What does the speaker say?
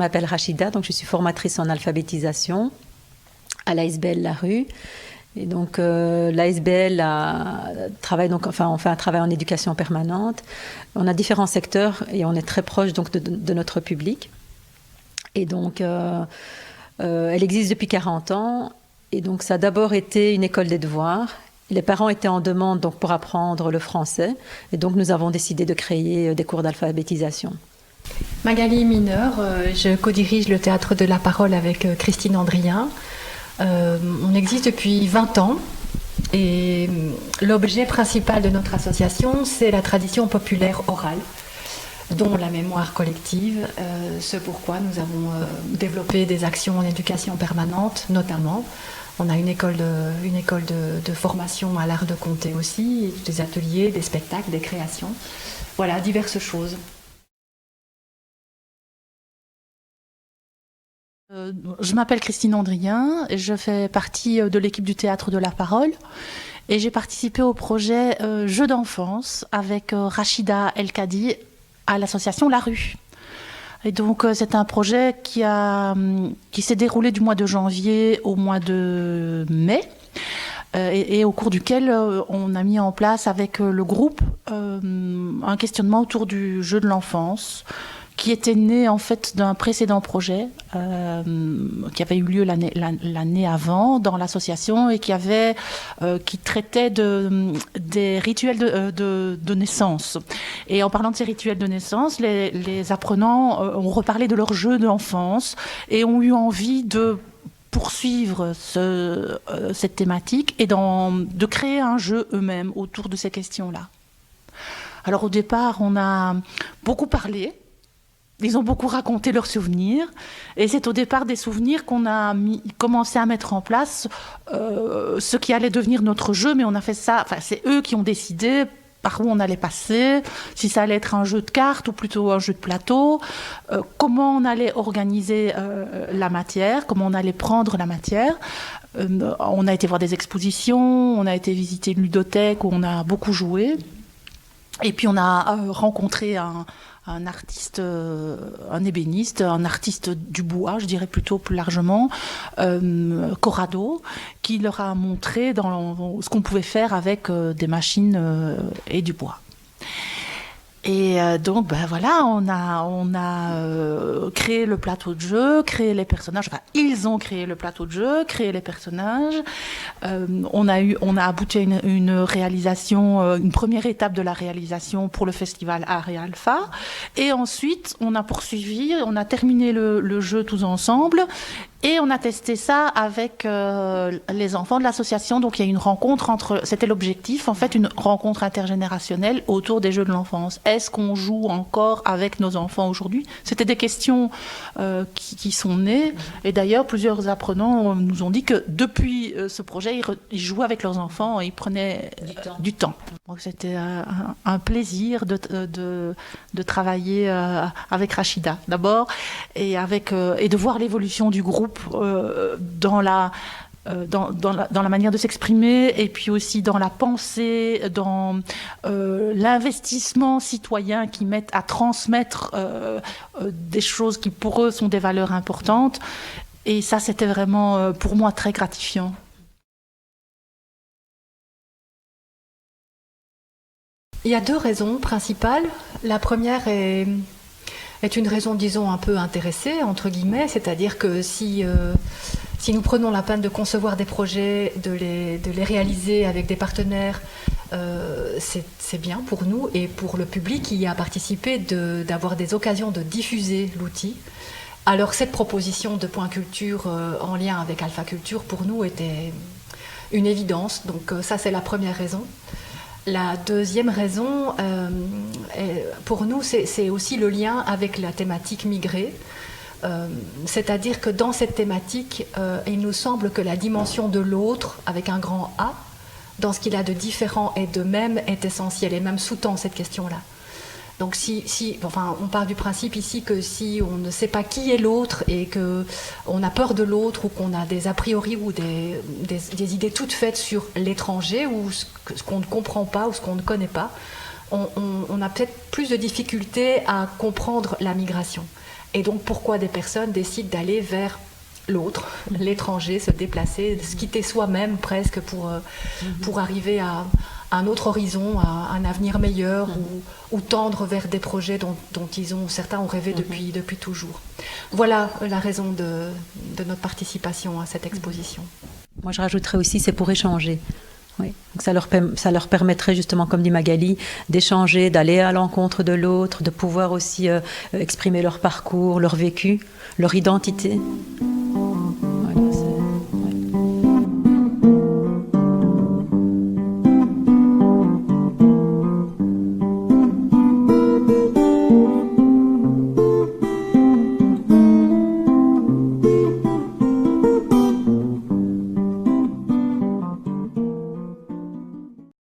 m'appelle Rachida, donc je suis formatrice en alphabétisation à l'ASBL La Rue. Et donc l'ASBL travaille donc, enfin, on fait un travail en éducation permanente. On a différents secteurs et on est très proche donc de notre public. Et donc elle existe depuis 40 ans. Et donc ça a d'abord été une école des devoirs. Les parents étaient en demande donc pour apprendre le français. Et donc nous avons décidé de créer des cours d'alphabétisation. Magali Mineur, je co-dirige le Théâtre de la Parole avec Christine Andrien. On existe depuis 20 ans et l'objet principal de notre association, c'est la tradition populaire orale, dont la mémoire collective, ce pourquoi nous avons développé des actions en éducation permanente, notamment. On a une école de formation à l'art de compter aussi, des ateliers, des spectacles, des créations. Voilà, diverses choses. Je m'appelle Christine Andrien, je fais partie de l'équipe du Théâtre de la Parole et j'ai participé au projet Jeux d'enfance avec Rachida El-Kadi à l'association La Rue. Et donc c'est un projet qui s'est déroulé du mois de janvier au mois de mai et au cours duquel on a mis en place avec le groupe un questionnement autour du jeu de l'enfance, qui était né en fait d'un précédent projet qui avait eu lieu l'année avant dans l'association et qui traitait des rituels de naissance. Et en parlant de ces rituels de naissance, les apprenants ont reparlé de leur jeu d'enfance et ont eu envie de poursuivre cette thématique et de créer un jeu eux-mêmes autour de ces questions-là. Alors au départ, on a beaucoup parlé. Ils ont beaucoup raconté leurs souvenirs. Et c'est au départ des souvenirs qu'on a commencé à mettre en place ce qui allait devenir notre jeu. Mais on a fait ça, enfin, c'est eux qui ont décidé par où on allait passer, si ça allait être un jeu de cartes ou plutôt un jeu de plateau, comment on allait organiser la matière, comment on allait prendre la matière. On a été voir des expositions, on a été visiter une ludothèque où on a beaucoup joué. Et puis on a rencontré un artiste, un ébéniste, un artiste du bois, je dirais plutôt plus largement, Corrado, qui leur a montré ce qu'on pouvait faire avec des machines et du bois. Et donc, ben voilà, on a créé le plateau de jeu, créé les personnages. Enfin, ils ont créé le plateau de jeu, créé les personnages. On a abouti à une réalisation, une première étape de la réalisation pour le festival Art et Alpha. Et ensuite, on a poursuivi, on a terminé le jeu tous ensemble. Et on a testé ça avec les enfants de l'association. Donc il y a une rencontre c'était l'objectif, en fait, une rencontre intergénérationnelle autour des jeux de l'enfance. Est-ce qu'on joue encore avec nos enfants aujourd'hui ? C'était des questions qui sont nées. Et d'ailleurs, plusieurs apprenants nous ont dit que depuis ce projet, ils jouaient avec leurs enfants et ils prenaient du temps. Donc c'était un plaisir de travailler avec Rachida d'abord et de voir l'évolution du groupe dans la manière de s'exprimer et puis aussi dans la pensée, dans l'investissement citoyen qu'ils mettent à transmettre des choses qui pour eux sont des valeurs importantes. Et ça, c'était vraiment pour moi très gratifiant. Il y a deux raisons principales. La première est une raison, disons, un peu intéressée, entre guillemets, c'est-à-dire que si nous prenons la peine de concevoir des projets, de les réaliser avec des partenaires, c'est bien pour nous et pour le public qui y a participé d'avoir des occasions de diffuser l'outil. Alors cette proposition de Point Culture en lien avec Alpha Culture, pour nous, était une évidence. Donc ça, c'est la première raison. La deuxième raison, pour nous, c'est aussi le lien avec la thématique migrée. C'est-à-dire que dans cette thématique, il nous semble que la dimension de l'autre, avec un grand A, dans ce qu'il a de différent et de même, est essentielle et même sous-tend cette question-là. Donc on part du principe ici que si on ne sait pas qui est l'autre et qu'on a peur de l'autre ou qu'on a des a priori ou des idées toutes faites sur l'étranger ou ce qu'on ne comprend pas ou ce qu'on ne connaît pas, on a peut-être plus de difficultés à comprendre la migration. Et donc pourquoi des personnes décident d'aller vers l'autre, l'étranger, se déplacer, se quitter soi-même presque pour arriver à un autre horizon, à un avenir meilleur ou tendre vers des projets dont certains ont rêvé depuis toujours. Voilà la raison de notre participation à cette exposition. Moi, je rajouterais aussi, c'est pour échanger. Oui. Donc ça leur permettrait justement, comme dit Magali, d'échanger, d'aller à l'encontre de l'autre, de pouvoir aussi exprimer leur parcours, leur vécu, leur identité.